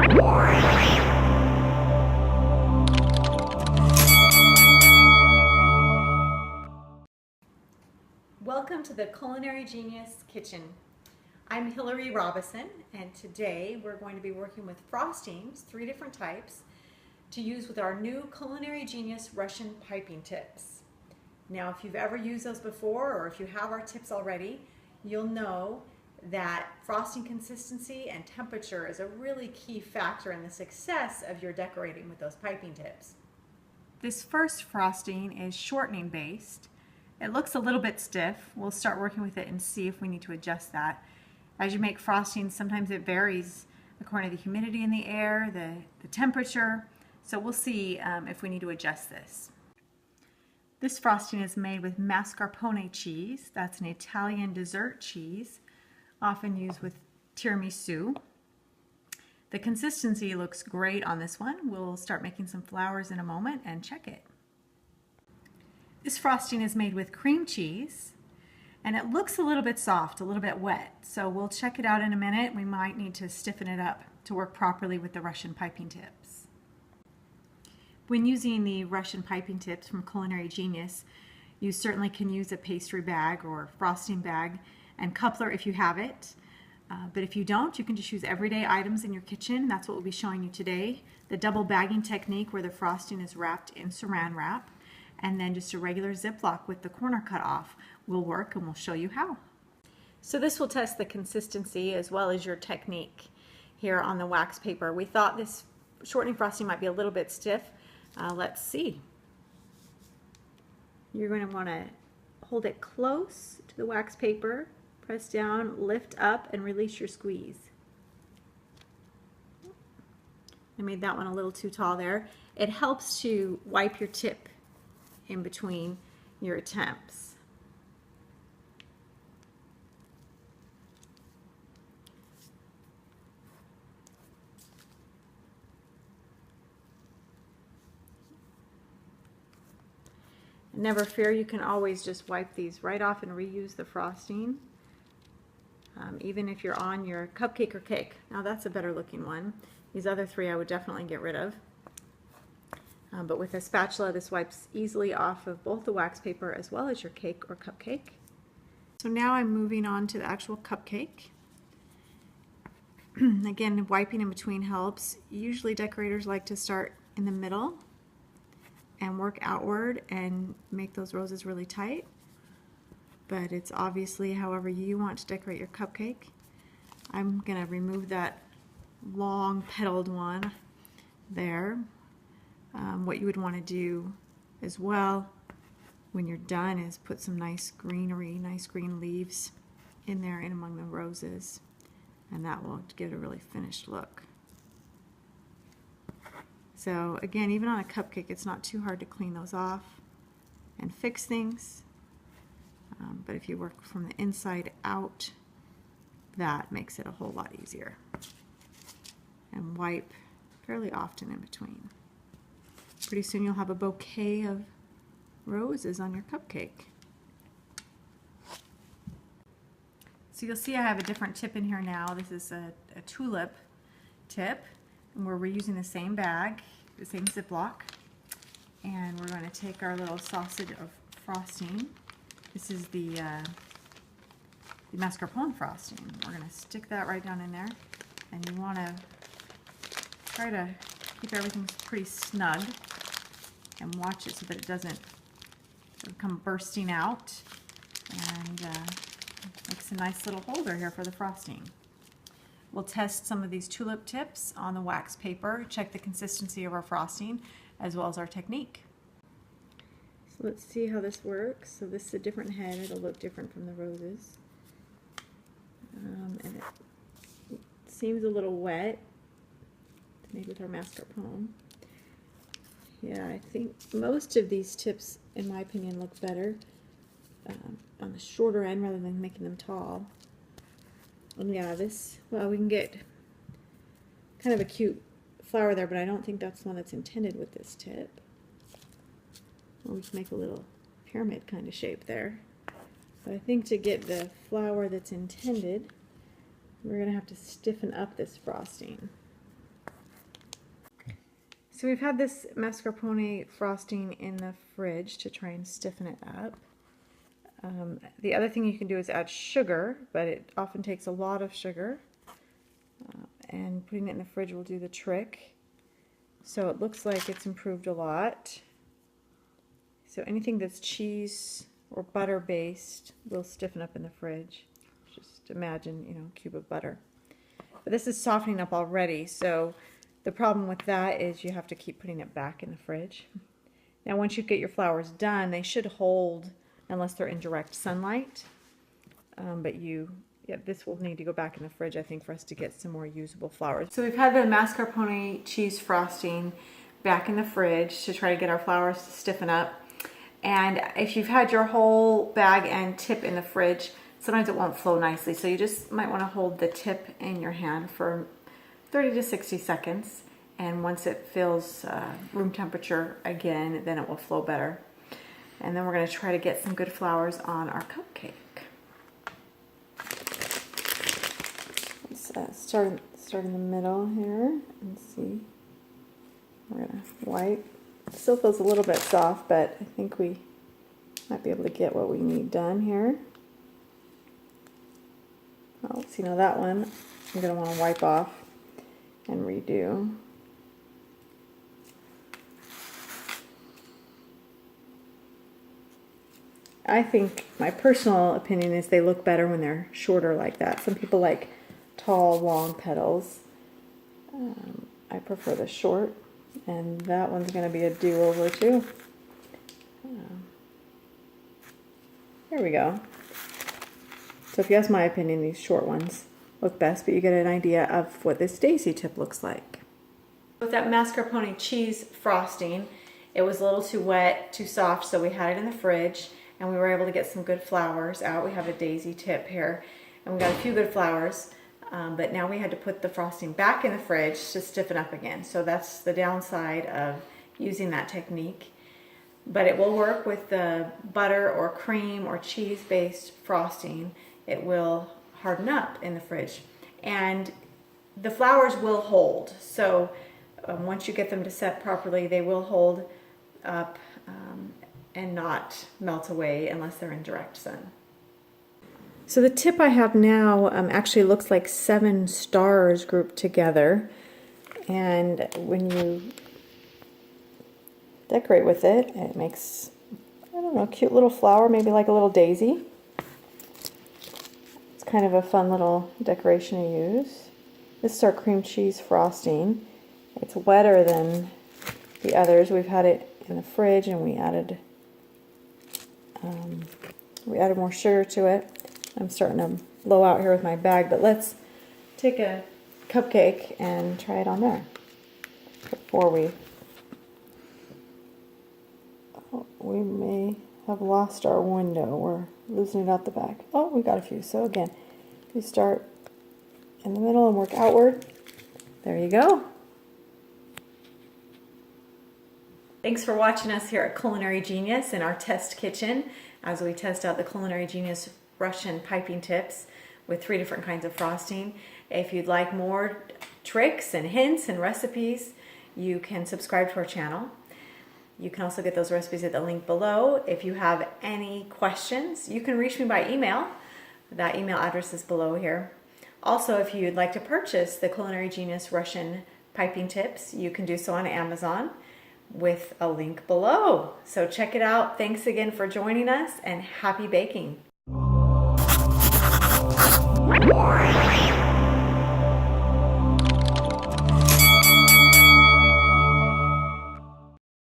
Welcome to the Culinary Genius Kitchen. I'm Hillary Robison, and today we're going to be working with frostings, 3 different types, to use with our new Culinary Genius Russian Piping tips. Now, if you've ever used those before, or if you have our tips already, you'll know that frosting consistency and temperature is a really key factor in the success of your decorating with those piping tips. This first frosting is shortening based. It looks a little bit stiff. We'll start working with it and see if we need to adjust that. As you make frostings, sometimes it varies according to the humidity in the air, the temperature, so we'll see if we need to adjust this. This frosting is made with mascarpone cheese. That's an Italian dessert cheese, often used with tiramisu. The consistency looks great on this one. We'll start making some flowers in a moment and check it. This frosting is made with cream cheese, and it looks a little bit soft, a little bit wet, so we'll check it out in a minute. We might need to stiffen it up to work properly with the Russian piping tips. When using the Russian piping tips from Culinary Genius, you certainly can use a pastry bag or frosting bag and coupler if you have it. But if you don't, you can just use everyday items in your kitchen. That's what we'll be showing you today. The double bagging technique, where the frosting is wrapped in saran wrap, and then just a regular Ziploc with the corner cut off will work, and we'll show you how. So this will test the consistency as well as your technique here on the wax paper. We thought this shortening frosting might be a little bit stiff. Let's see. You're going to want to hold it close to the wax paper, press down, lift up, and release your squeeze. I made that one a little too tall there. It helps to wipe your tip in between your attempts. Never fear, you can always just wipe these right off and reuse the frosting, even if you're on your cupcake or cake. Now that's a better looking one. These other 3 I would definitely get rid of. But with a spatula, this wipes easily off of both the wax paper as well as your cake or cupcake. So now I'm moving on to the actual cupcake. Again, wiping in between helps. Usually decorators like to start in the middle and work outward and make those roses really tight. But it's obviously however you want to decorate your cupcake. I'm going to remove that long petaled one there. What you would want to do as well when you're done is put some nice greenery, nice green leaves in there in among the roses, and that will give it a really finished look. So again, even on a cupcake, it's not too hard to clean those off and fix things, but if you work from the inside out, that makes it a whole lot easier. And wipe fairly often in between. Pretty soon you'll have a bouquet of roses on your cupcake. So you'll see I have a different tip in here now. This is a tulip tip, and we're reusing the same bag, the same Ziploc, and we're going to take our little sausage of frosting. This is the mascarpone frosting. We're going to stick that right down in there, and you want to try to keep everything pretty snug and watch it so that it doesn't come bursting out, and makes a nice little holder here for the frosting. We'll test some of these tulip tips on the wax paper, check the consistency of our frosting as well as our technique. So let's see how this works. So this is a different head. It'll look different from the roses. And it seems a little wet, made with our mascarpone. Yeah, I think most of these tips, in my opinion, look better on the shorter end rather than making them tall. And yeah, this, well, we can get kind of a cute flower there, but I don't think that's the one that's intended with this tip. Well, we can make a little pyramid kind of shape there. But I think to get the flower that's intended, we're going to have to stiffen up this frosting. So we've had this mascarpone frosting in the fridge to try and stiffen it up. The other thing you can do is add sugar, but it often takes a lot of sugar. And putting it in the fridge will do the trick. So it looks like it's improved a lot. So anything that's cheese or butter based will stiffen up in the fridge. Just imagine, you know, a cube of butter. But this is softening up already, so the problem with that is you have to keep putting it back in the fridge. Now once you get your flowers done, they should hold unless they're in direct sunlight. But this will need to go back in the fridge, I think, for us to get some more usable flowers. So we've had the mascarpone cheese frosting back in the fridge to try to get our flowers to stiffen up. And if you've had your whole bag and tip in the fridge, sometimes it won't flow nicely. So you just might want to hold the tip in your hand for 30 to 60 seconds. And once it feels room temperature again, then it will flow better. And then we're going to try to get some good flowers on our cupcake. Let's start in the middle here and see. We're going to wipe. It still feels a little bit soft, but I think we might be able to get what we need done here. Oh, so that one I'm going to want to wipe off and redo. I think my personal opinion is they look better when they're shorter like that. Some people like tall, long petals. I prefer the short, and that one's going to be a do-over too. There we go. So if you ask my opinion, these short ones look best, but you get an idea of what this daisy tip looks like. With that mascarpone cheese frosting, it was a little too wet, too soft, so we had it in the fridge, and we were able to get some good flowers out. We have a daisy tip here, and we got a few good flowers, but now we had to put the frosting back in the fridge to stiffen up again. So that's the downside of using that technique. But it will work with the butter or cream or cheese-based frosting. It will harden up in the fridge. And the flowers will hold. So once you get them to set properly, they will hold up and not melt away unless they're in direct sun. So the tip I have now actually looks like 7 stars grouped together. And when you decorate with it, it makes, I don't know, a cute little flower, maybe like a little daisy. It's kind of a fun little decoration to use. This is our cream cheese frosting. It's wetter than the others. We've had it in the fridge and we added more sugar to it. I'm starting to blow out here with my bag, but let's take a cupcake and try it on there before we may have lost our window. We're losing it out the back. Oh, we got a few. So again, if you start in the middle and work outward, there you go. Thanks for watching us here at Culinary Genius in our test kitchen as we test out the Culinary Genius Russian piping tips with 3 different kinds of frosting. If you'd like more tricks and hints and recipes, you can subscribe to our channel. You can also get those recipes at the link below. If you have any questions, you can reach me by email. That email address is below here. Also, if you'd like to purchase the Culinary Genius Russian piping tips, you can do so on Amazon with a link below. So check it out. Thanks again for joining us and happy baking.